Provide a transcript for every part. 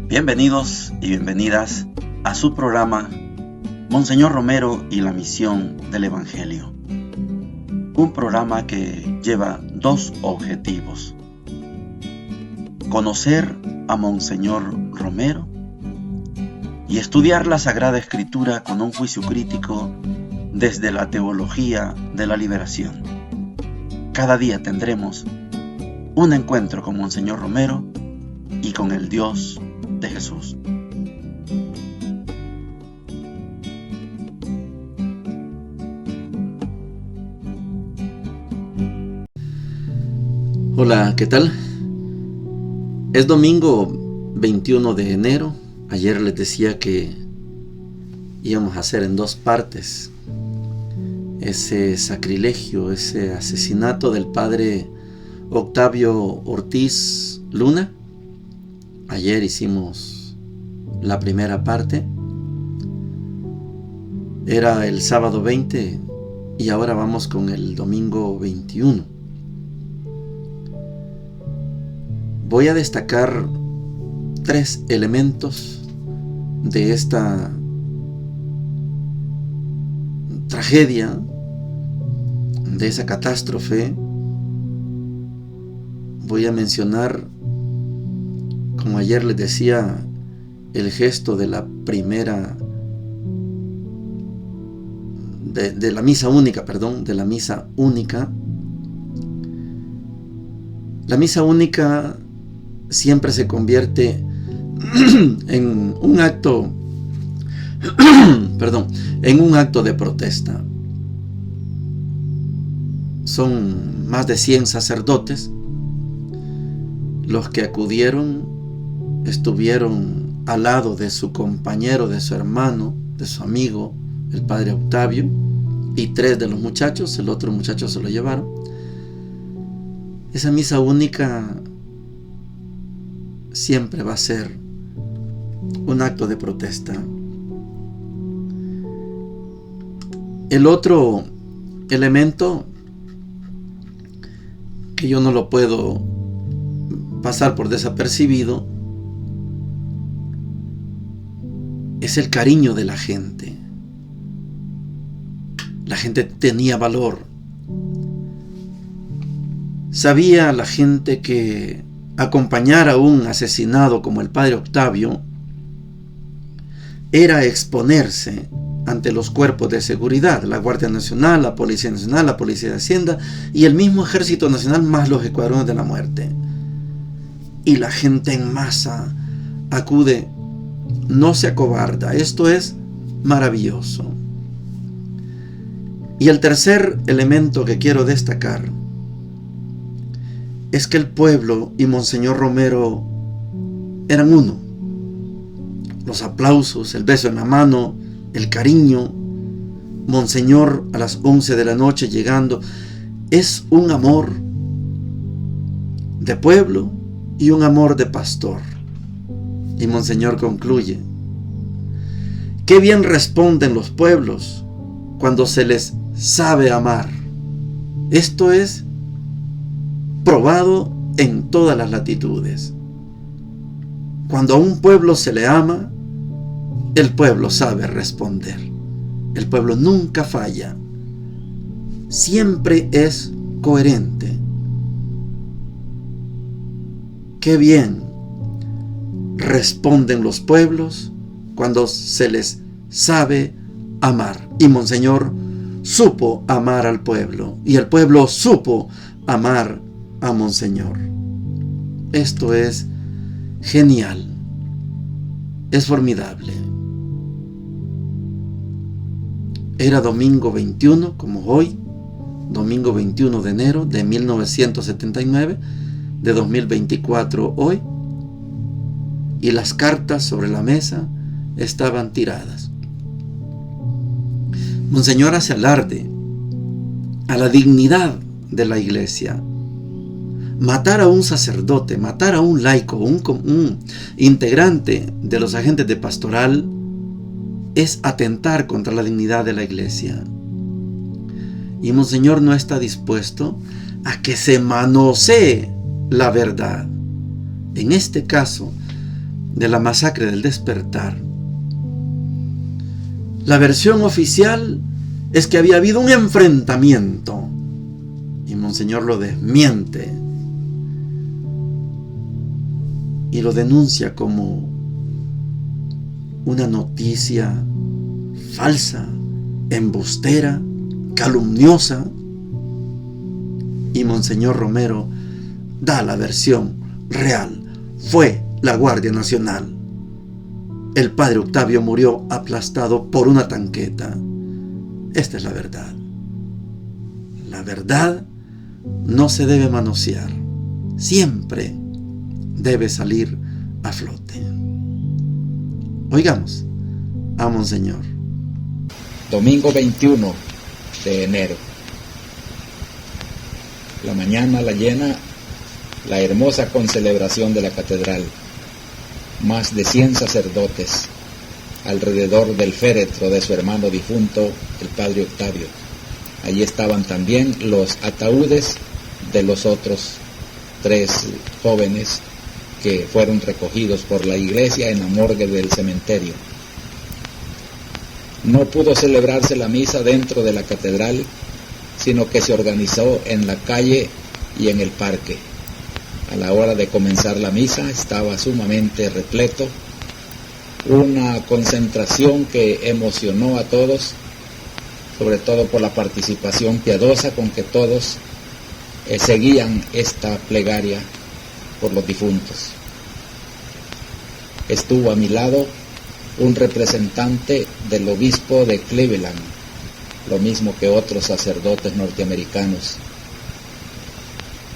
Bienvenidos y bienvenidas a su programa Monseñor Romero y la misión del Evangelio. Un programa que lleva dos objetivos: conocer a Monseñor Romero y estudiar la Sagrada Escritura con un juicio crítico desde la teología de la liberación. Cada día tendremos un encuentro con Monseñor Romero y con el Dios de Jesús. Hola, ¿qué tal? Es domingo 21 de enero. Ayer les decía que íbamos a hacer en dos partes ese sacrilegio, ese asesinato del padre Octavio Ortiz Luna. Ayer hicimos la primera parte. Era el sábado 20 y ahora vamos con el domingo 21. Voy a destacar tres elementos de esta tragedia, de esa catástrofe. Voy a mencionar, como ayer les decía, el gesto de la primera, de la misa única. La misa única siempre se convierte en un acto, en un acto de protesta. Son más de 100 sacerdotes los que acudieron. Estuvieron al lado de su compañero, de su hermano, de su amigo, el padre Octavio, y 3 de los muchachos. El otro muchacho se lo llevaron. Esa misa única siempre va a ser un acto de protesta. El otro elemento que yo no lo puedo pasar por desapercibido es el cariño de la gente. La gente tenía valor. Sabía la gente que acompañar a un asesinado como el padre Octavio era exponerse ante los cuerpos de seguridad, la Guardia Nacional, la Policía Nacional, la Policía de Hacienda y el mismo Ejército Nacional, más los escuadrones de la muerte. Y la gente en masa acude, no se acobarda. Esto es maravilloso. Y el tercer elemento que quiero destacar es que el pueblo y Monseñor Romero eran uno. Los aplausos, el beso en la mano, el cariño, Monseñor a las 11 de la noche llegando, es un amor de pueblo y un amor de pastor. Y Monseñor concluye: qué bien responden los pueblos cuando se les sabe amar. Esto es probado en todas las latitudes. Cuando a un pueblo se le ama, el pueblo sabe responder. El pueblo nunca falla. Siempre es coherente. Qué bien responden los pueblos cuando se les sabe amar. Y Monseñor supo amar al pueblo, y el pueblo supo amar a Monseñor. Esto es genial, es formidable. Era domingo 21, como hoy, domingo 21 de enero de 1979, de 2024 hoy, y las cartas sobre la mesa estaban tiradas. Monseñor hace alarde a la dignidad de la iglesia. Matar a un sacerdote, matar a un laico, un integrante de los agentes de pastoral, es atentar contra la dignidad de la iglesia. Y Monseñor no está dispuesto a que se manosee la verdad. En este caso, de la masacre del Despertar. La versión oficial es que había habido un enfrentamiento y Monseñor lo desmiente y lo denuncia como una noticia falsa, embustera, calumniosa, y Monseñor Romero da la versión real. Fue la Guardia Nacional. El padre Octavio murió aplastado por una tanqueta. Esta es la verdad. La verdad no se debe manosear. Siempre debe salir a flote. Oigamos a Monseñor. Domingo 21 de enero. La mañana la llena la hermosa concelebración de la catedral. Más de 100 sacerdotes alrededor del féretro de su hermano difunto, el padre Octavio. Allí estaban también los ataúdes de los otros 3 jóvenes que fueron recogidos por la iglesia en la morgue del cementerio. No pudo celebrarse la misa dentro de la catedral, sino que se organizó en la calle y en el parque. A la hora de comenzar la misa estaba sumamente repleto, una concentración que emocionó a todos, sobre todo por la participación piadosa con que todos seguían esta plegaria por los difuntos. Estuvo a mi lado un representante del obispo de Cleveland, lo mismo que otros sacerdotes norteamericanos.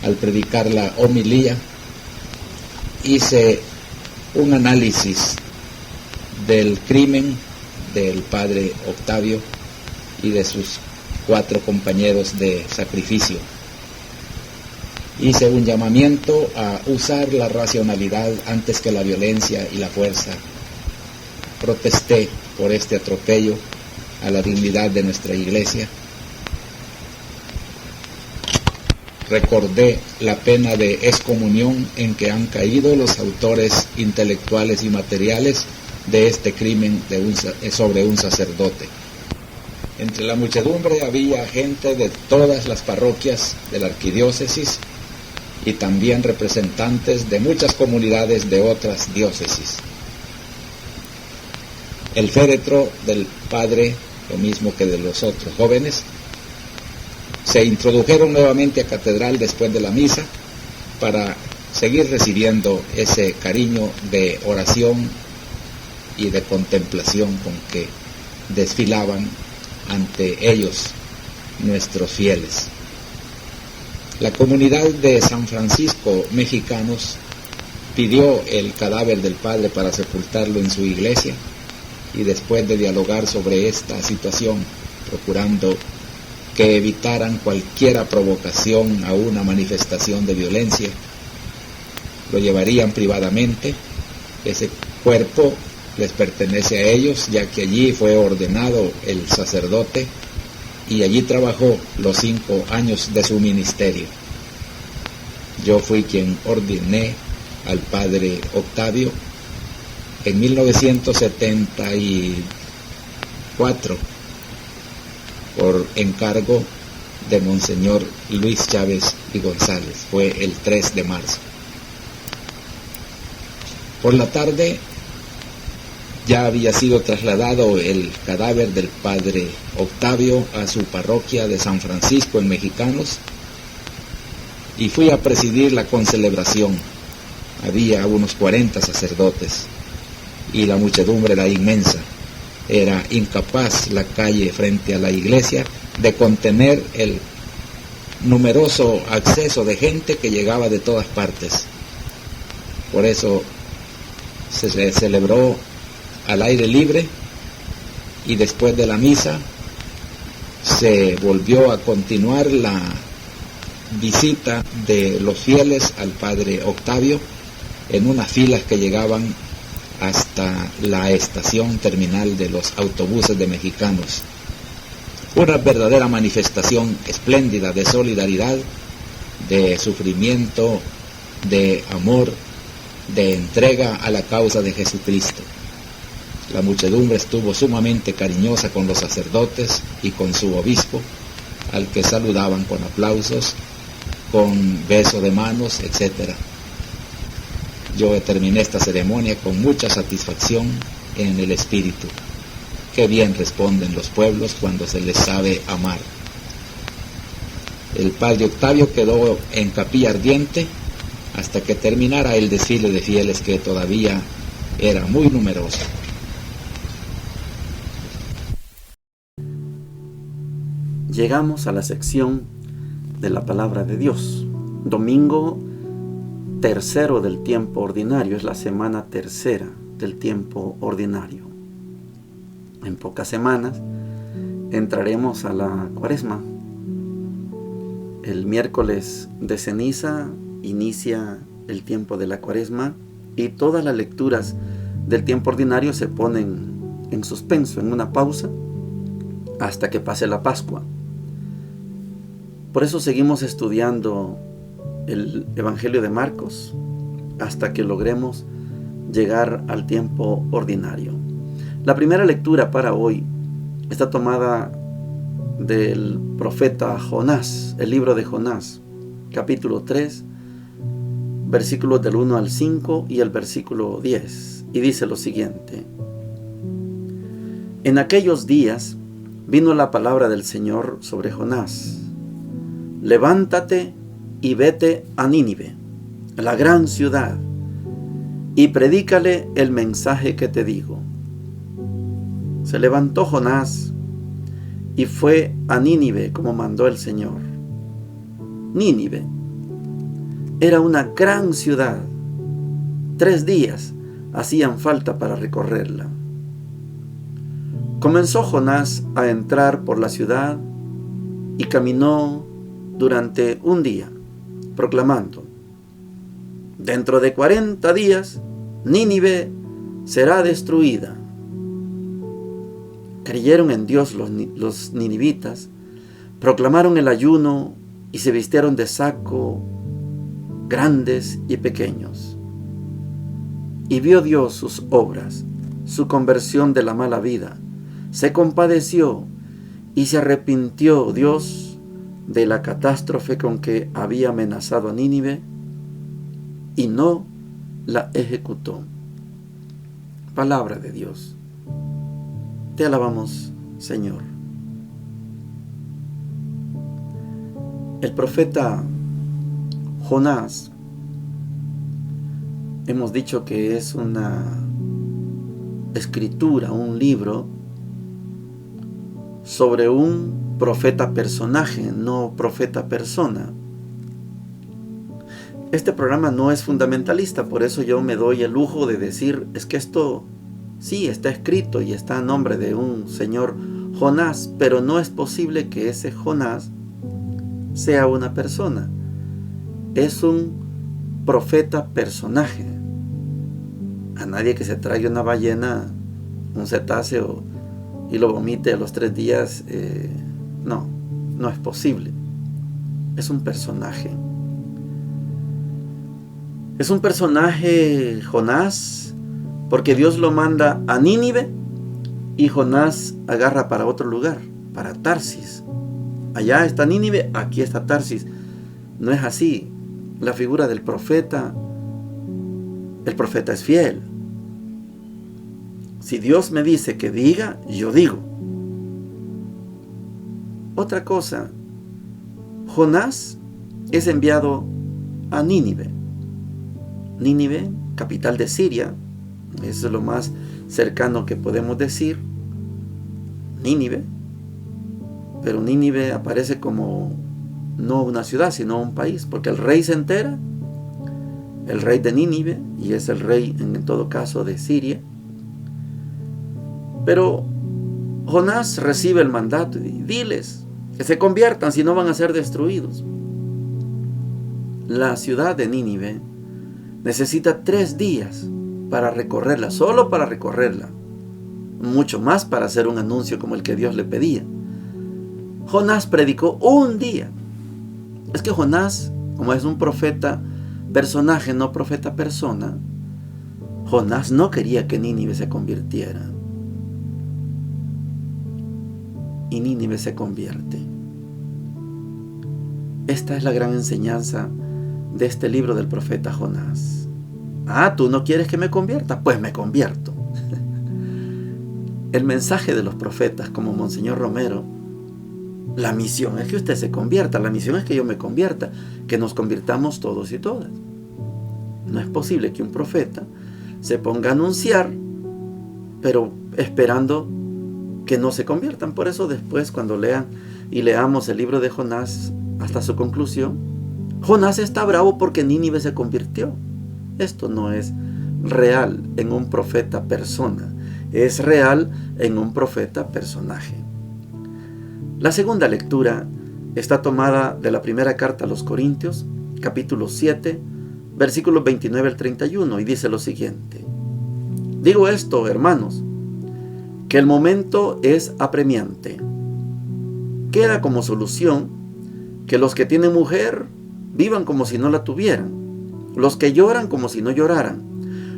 Al predicar la homilía, hice un análisis del crimen del padre Octavio y de sus 4 compañeros de sacrificio. Hice un llamamiento a usar la racionalidad antes que la violencia y la fuerza. Protesté por este atropello a la dignidad de nuestra iglesia. Recordé la pena de excomunión en que han caído los autores intelectuales y materiales de este crimen sobre un sacerdote. Entre la muchedumbre había gente de todas las parroquias de la arquidiócesis y también representantes de muchas comunidades de otras diócesis. El féretro del padre, lo mismo que de los otros jóvenes, se introdujeron nuevamente a catedral después de la misa para seguir recibiendo ese cariño de oración y de contemplación con que desfilaban ante ellos nuestros fieles. La comunidad de San Francisco, mexicanos, pidió el cadáver del padre para sepultarlo en su iglesia, y después de dialogar sobre esta situación, procurando que evitaran cualquier provocación a una manifestación de violencia, lo llevarían privadamente. Ese cuerpo les pertenece a ellos, ya que allí fue ordenado el sacerdote y allí trabajó los 5 años de su ministerio. Yo fui quien ordené al padre Octavio en 1974 por encargo de Monseñor Luis Chávez y González. Fue el 3 de marzo. Por la tarde ya había sido trasladado el cadáver del padre Octavio a su parroquia de San Francisco en Mexicanos y fui a presidir la concelebración. Había unos 40 sacerdotes y la muchedumbre era inmensa. Era incapaz la calle frente a la iglesia de contener el numeroso acceso de gente que llegaba de todas partes. Por eso se celebró al aire libre y después de la misa se volvió a continuar la visita de los fieles al padre Octavio en unas filas que llegaban hasta la estación terminal de los autobuses de Mexicanos. Una verdadera manifestación espléndida de solidaridad, de sufrimiento, de amor de entrega a la causa de Jesucristo. La muchedumbre estuvo sumamente cariñosa con los sacerdotes y con su obispo, al que saludaban con aplausos, con beso de manos, etc. Yo terminé esta ceremonia con mucha satisfacción en el espíritu. Qué bien responden los pueblos cuando se les sabe amar. El padre Octavio quedó en capilla ardiente hasta que terminara el desfile de fieles, que todavía era muy numeroso. Llegamos a la sección de la palabra de Dios. Domingo tercero del tiempo ordinario, es la semana tercera del tiempo ordinario. En pocas semanas entraremos a la Cuaresma. El miércoles de ceniza inicia el tiempo de la Cuaresma y todas las lecturas del tiempo ordinario se ponen en suspenso, en una pausa, hasta que pase la Pascua. Por eso seguimos estudiando el Evangelio de Marcos hasta que logremos llegar al tiempo ordinario. La primera lectura para hoy está tomada del profeta Jonás, el libro de Jonás, capítulo 3, versículos del 1 al 5 y el versículo 10, y dice lo siguiente: En aquellos días vino la palabra del Señor sobre Jonás: Levántate y vete a Nínive, la gran ciudad, y predícale el mensaje que te digo. Se levantó Jonás y fue a Nínive como mandó el Señor. Nínive era una gran ciudad. 3 días hacían falta para recorrerla. Comenzó Jonás a entrar por la ciudad y caminó durante un día, proclamando: Dentro de 40 días, Nínive será destruida. Creyeron en Dios los ninivitas, proclamaron el ayuno y se vistieron de saco, grandes y pequeños. Y vio Dios sus obras, su conversión de la mala vida. Se compadeció y se arrepintió Dios de la catástrofe con que había amenazado a Nínive y no la ejecutó. Palabra de Dios. Te alabamos, Señor. El profeta Jonás, hemos dicho que es una escritura, un libro sobre un profeta personaje, no profeta persona. Este programa no es fundamentalista, por eso yo me doy el lujo de decir, es que esto sí está escrito y está a nombre de un señor Jonás, pero no es posible que ese Jonás sea una persona. Es un profeta personaje. A nadie que se traiga una ballena, un cetáceo y lo vomite a los 3 días, no es posible. Es un personaje. Es un personaje Jonás, porque Dios lo manda a Nínive y Jonás agarra para otro lugar, para Tarsis. Allá está Nínive, aquí está Tarsis. No es así. La figura del profeta, el profeta es fiel. Si Dios me dice que diga, yo digo. Otra cosa, Jonás es enviado a Nínive. Nínive, capital de Siria, eso es lo más cercano que podemos decir. Nínive. Pero Nínive aparece como no una ciudad, sino un país, porque el rey se entera, el rey de Nínive, y es el rey en todo caso de Siria. Pero Jonás recibe el mandato y diles que se conviertan, si no van a ser destruidos. La ciudad de Nínive necesita 3 días para recorrerla, solo para recorrerla, mucho más para hacer un anuncio como el que Dios le pedía. Jonás predicó un día. Es que Jonás, como es un profeta personaje, no profeta persona, Jonás no quería que Nínive se convirtiera. Y Nínive se convierte. Esta es la gran enseñanza de este libro del profeta Jonás. Ah, ¿tú no quieres que me convierta? Pues me convierto. El mensaje de los profetas, como Monseñor Romero, la misión es que usted se convierta, la misión es que yo me convierta, que nos convirtamos todos y todas. No es posible que un profeta se ponga a anunciar, pero esperando que no se conviertan. Por eso después, cuando lean y leamos el libro de Jonás hasta su conclusión, Jonás está bravo porque Nínive se convirtió. Esto no es real en un profeta persona, es real en un profeta personaje. La segunda lectura está tomada de la primera carta a los Corintios, capítulo 7, versículos 29 al 31, y dice lo siguiente: digo esto, hermanos, que el momento es apremiante. Queda como solución que los que tienen mujer vivan como si no la tuvieran, los que lloran como si no lloraran,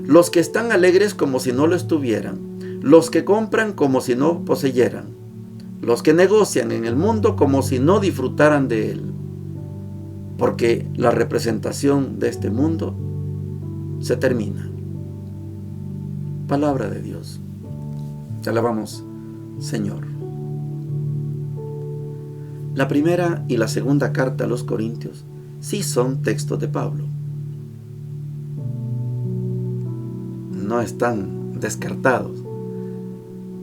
los que están alegres como si no lo estuvieran, los que compran como si no poseyeran, los que negocian en el mundo como si no disfrutaran de él, porque la representación de este mundo se termina. Palabra de Dios. Te alabamos, Señor. La primera y la segunda carta a los Corintios sí son textos de Pablo. No están descartados.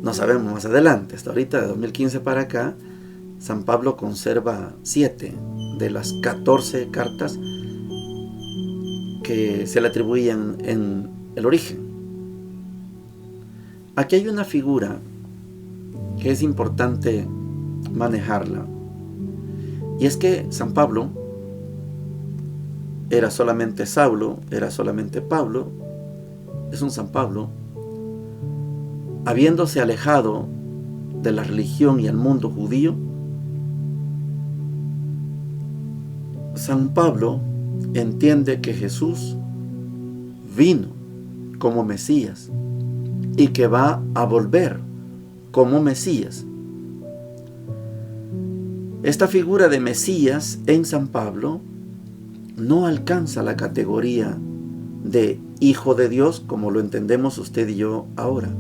No sabemos más adelante. Hasta ahorita, de 2015 para acá, San Pablo conserva 7 de las 14 cartas que se le atribuían en el origen. Aquí hay una figura que es importante manejarla. Y es que San Pablo era solamente Saulo, era solamente Pablo, es un San Pablo, habiéndose alejado de la religión y el mundo judío. San Pablo entiende que Jesús vino como Mesías y que va a volver como Mesías. Esta figura de Mesías en San Pablo no alcanza la categoría de Hijo de Dios como lo entendemos usted y yo ahora.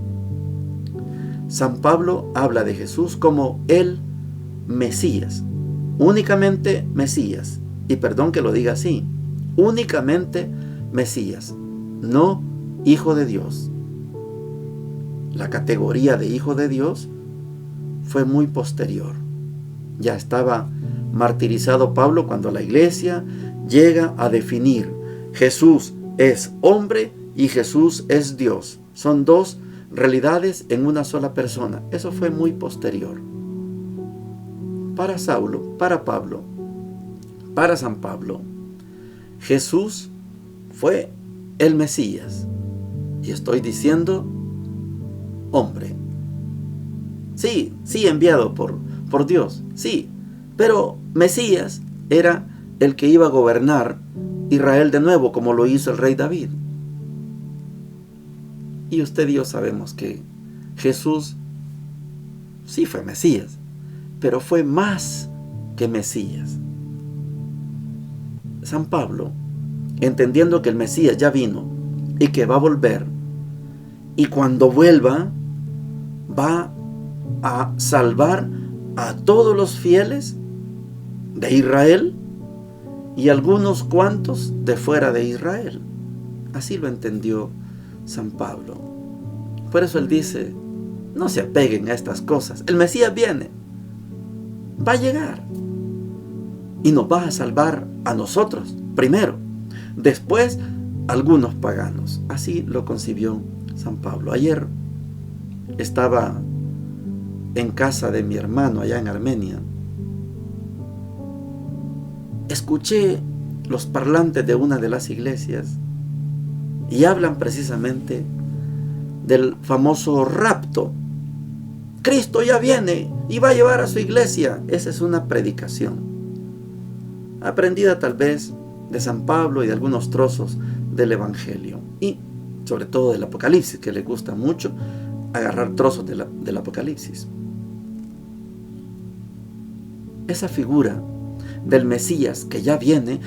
San Pablo habla de Jesús como el Mesías, únicamente Mesías, y perdón que lo diga así, únicamente Mesías, no Hijo de Dios. La categoría de Hijo de Dios fue muy posterior. Ya estaba martirizado Pablo cuando la iglesia llega a definir Jesús es hombre y Jesús es Dios. Son dos realidades en una sola persona. Eso fue muy posterior. Para Saulo, para Pablo, para San Pablo, Jesús fue el Mesías. Y estoy diciendo hombre. Sí, enviado por Dios, sí. Pero Mesías era el que iba a gobernar Israel de nuevo, como lo hizo el rey David. Y usted y yo sabemos que Jesús sí fue Mesías, pero fue más que Mesías. San Pablo, entendiendo que el Mesías ya vino y que va a volver, y cuando vuelva va a salvar a todos los fieles de Israel y algunos cuantos de fuera de Israel. Así lo entendió San Pablo. Por eso él dice, no se apeguen a estas cosas. El Mesías viene, va a llegar y nos va a salvar a nosotros primero, después algunos paganos. Así lo concibió San Pablo. Ayer estaba en casa de mi hermano allá en Armenia. Escuché los parlantes de una de las iglesias y hablan precisamente del famoso rapto. Cristo ya viene y va a llevar a su iglesia. Esa es una predicación aprendida tal vez de San Pablo y de algunos trozos del Evangelio. Y sobre todo del Apocalipsis, que le gusta mucho agarrar trozos del Apocalipsis. Esa figura del Mesías que ya viene,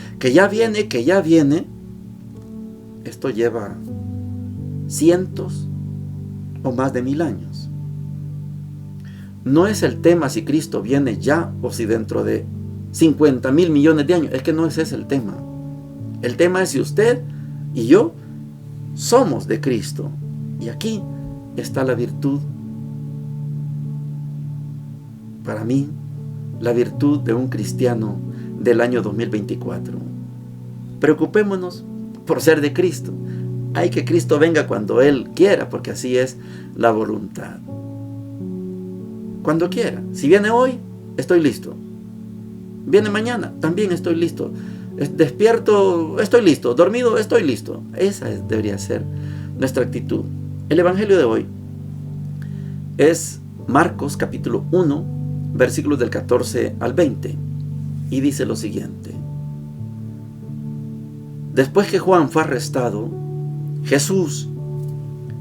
esto lleva cientos o más de 1000 años. No es el tema si Cristo viene ya o si dentro de 50.000 millones de años. Es que no ese es el tema. El tema es si usted y yo somos de Cristo. Y aquí está la virtud, para mí, la virtud de un cristiano del año 2024. Preocupémonos por ser de Cristo. Hay que Cristo venga cuando Él quiera, porque así es la voluntad. Cuando quiera. Si viene hoy, estoy listo. Viene mañana, también estoy listo. Despierto, estoy listo. Dormido, estoy listo. Esa debería ser nuestra actitud. El Evangelio de hoy es Marcos capítulo 1, versículos del 14 al 20. Y dice lo siguiente. Después que Juan fue arrestado, Jesús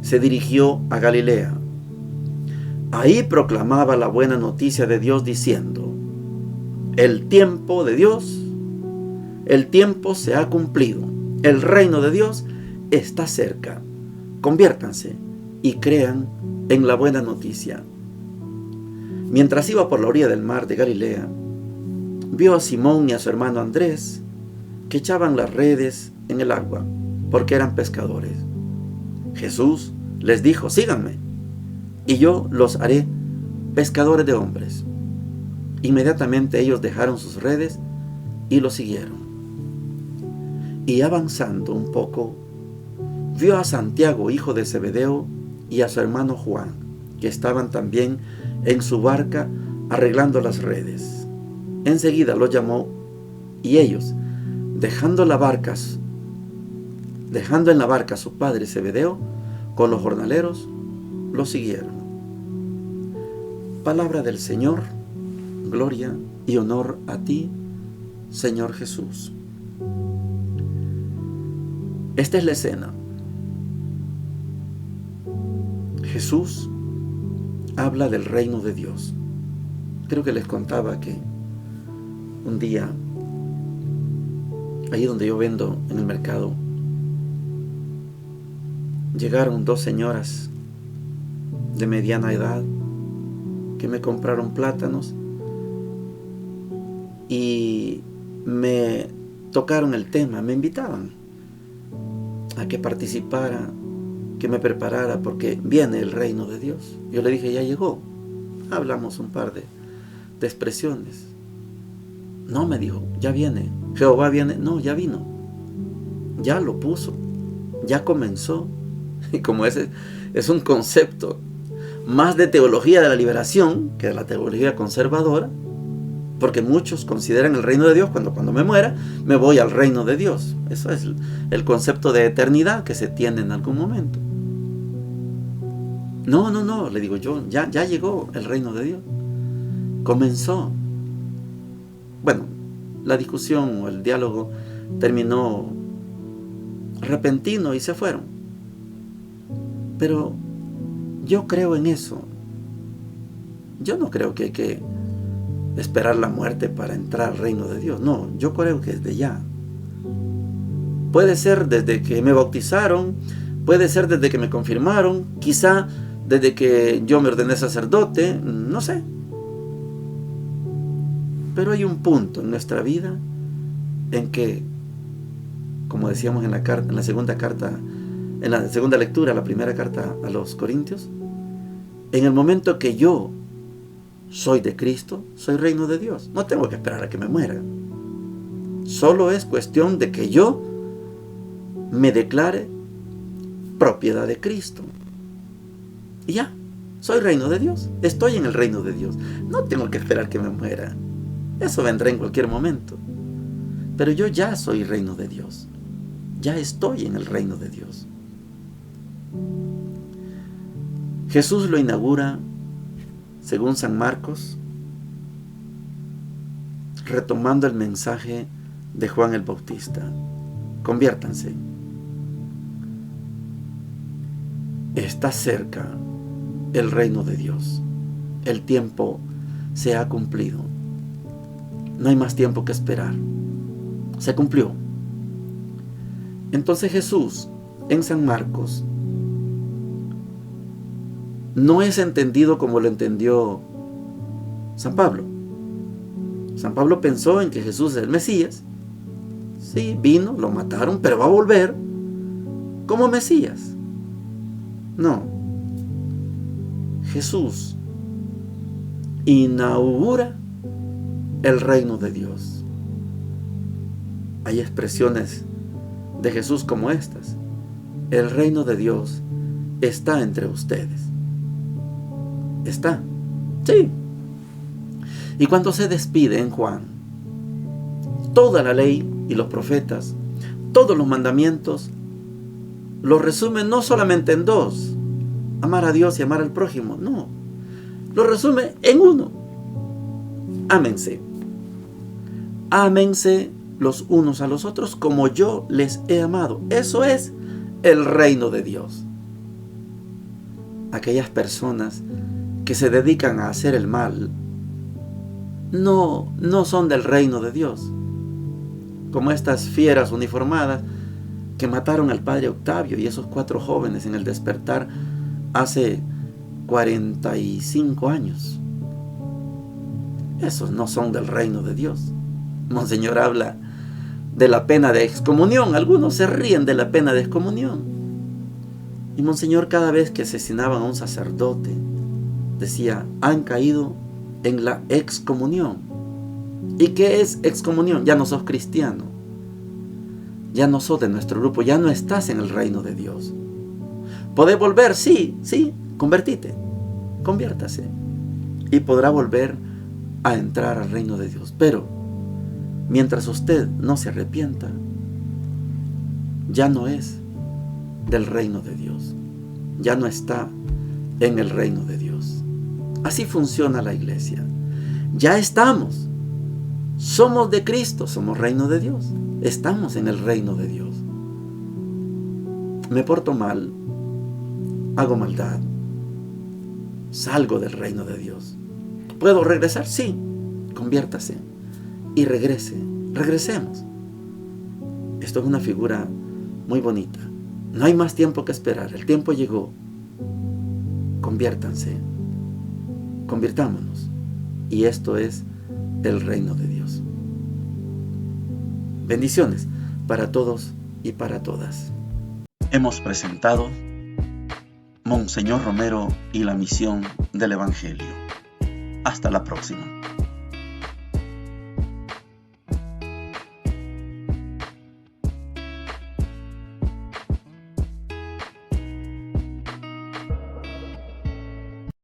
se dirigió a Galilea. Ahí proclamaba la buena noticia de Dios diciendo: el tiempo de Dios, el tiempo se ha cumplido. El reino de Dios está cerca. Conviértanse y crean en la buena noticia. Mientras iba por la orilla del mar de Galilea, vio a Simón y a su hermano Andrés que echaban las redes en el agua porque eran pescadores. Jesús les dijo: síganme y yo los haré pescadores de hombres. Inmediatamente ellos dejaron sus redes y lo siguieron. Y avanzando un poco, vio a Santiago, hijo de Zebedeo, y a su hermano Juan, que estaban también en su barca arreglando las redes. Enseguida los llamó, y ellos, dejando en la barca a su padre Zebedeo con los jornaleros, lo siguieron. Palabra del Señor. Gloria y honor a ti, Señor Jesús. Esta es la escena. Jesús habla del reino de Dios. Creo que les contaba que un día, ahí donde yo vendo en el mercado, llegaron 2 señoras de mediana edad que me compraron plátanos y me tocaron el tema, me invitaban a que participara, que me preparara porque viene el reino de Dios. Yo le dije: ya llegó. Hablamos un par de expresiones. No, me dijo, ya viene. Jehová viene. No, ya vino. Ya lo puso. Ya comenzó. Y como ese es un concepto más de teología de la liberación que de la teología conservadora, porque muchos consideran el reino de Dios cuando me muera, me voy al reino de Dios. Eso es el concepto de eternidad que se tiene en algún momento. No, le digo yo, ya llegó el reino de Dios. Comenzó. Bueno, la discusión o el diálogo terminó repentino y se fueron. Pero yo creo en eso. Yo no creo que hay que esperar la muerte para entrar al reino de Dios. No, yo creo que desde ya. Puede ser desde que me bautizaron, puede ser desde que me confirmaron, quizá desde que yo me ordené sacerdote, no sé. Pero hay un punto en nuestra vida en que, como decíamos en la segunda lectura, la primera carta a los Corintios, en el momento que yo soy de Cristo, soy reino de Dios. No tengo que esperar a que me muera. Solo es cuestión de que yo me declare propiedad de Cristo. Y ya, soy reino de Dios. Estoy en el reino de Dios. No tengo que esperar que me muera. Eso vendrá en cualquier momento. Pero yo ya soy reino de Dios. Ya estoy en el reino de Dios. Jesús lo inaugura, según San Marcos, retomando el mensaje de Juan el Bautista: conviértanse. Está cerca el reino de Dios. El tiempo se ha cumplido. No hay más tiempo que esperar. Se cumplió. Entonces Jesús, en San Marcos, no es entendido como lo entendió San Pablo. San Pablo pensó en que Jesús es el Mesías. Sí, vino, lo mataron, pero va a volver como Mesías. No. Jesús inaugura el reino de Dios. Hay expresiones de Jesús como estas: el reino de Dios está entre ustedes. Está. Sí. Y cuando se despide en Juan, toda la ley y los profetas, todos los mandamientos, lo resume no solamente en dos: amar a Dios y amar al prójimo. No, lo resume en uno: ámense. Ámense los unos a los otros como yo les he amado. Eso es el reino de Dios. Aquellas personas que se dedican a hacer el mal no son del reino de Dios, como estas fieras uniformadas que mataron al padre Octavio y esos 4 jóvenes en el Despertar hace 45 años. Esos no son del reino de Dios. Monseñor habla de la pena de excomunión. Algunos se ríen de la pena de excomunión. Y Monseñor, cada vez que asesinaban a un sacerdote, decía: han caído en la excomunión. ¿Y qué es excomunión? Ya no sos cristiano. Ya no sos de nuestro grupo. Ya no estás en el reino de Dios. ¿Podés volver? Sí, convertite. Conviértase. Y podrá volver a entrar al reino de Dios. Pero mientras usted no se arrepienta, ya no es del reino de Dios. Ya no está en el reino de Dios. Así funciona la iglesia. Ya estamos. Somos de Cristo, somos reino de Dios. Estamos en el reino de Dios. Me porto mal, hago maldad, salgo del reino de Dios. ¿Puedo regresar? Sí. Conviértase y regresemos. Esto es una figura muy bonita. No hay más tiempo que esperar. El tiempo llegó. Conviértanse. Convirtámonos. Y esto es el reino de Dios. Bendiciones para todos y para todas. Hemos presentado Monseñor Romero y la misión del Evangelio. Hasta la próxima.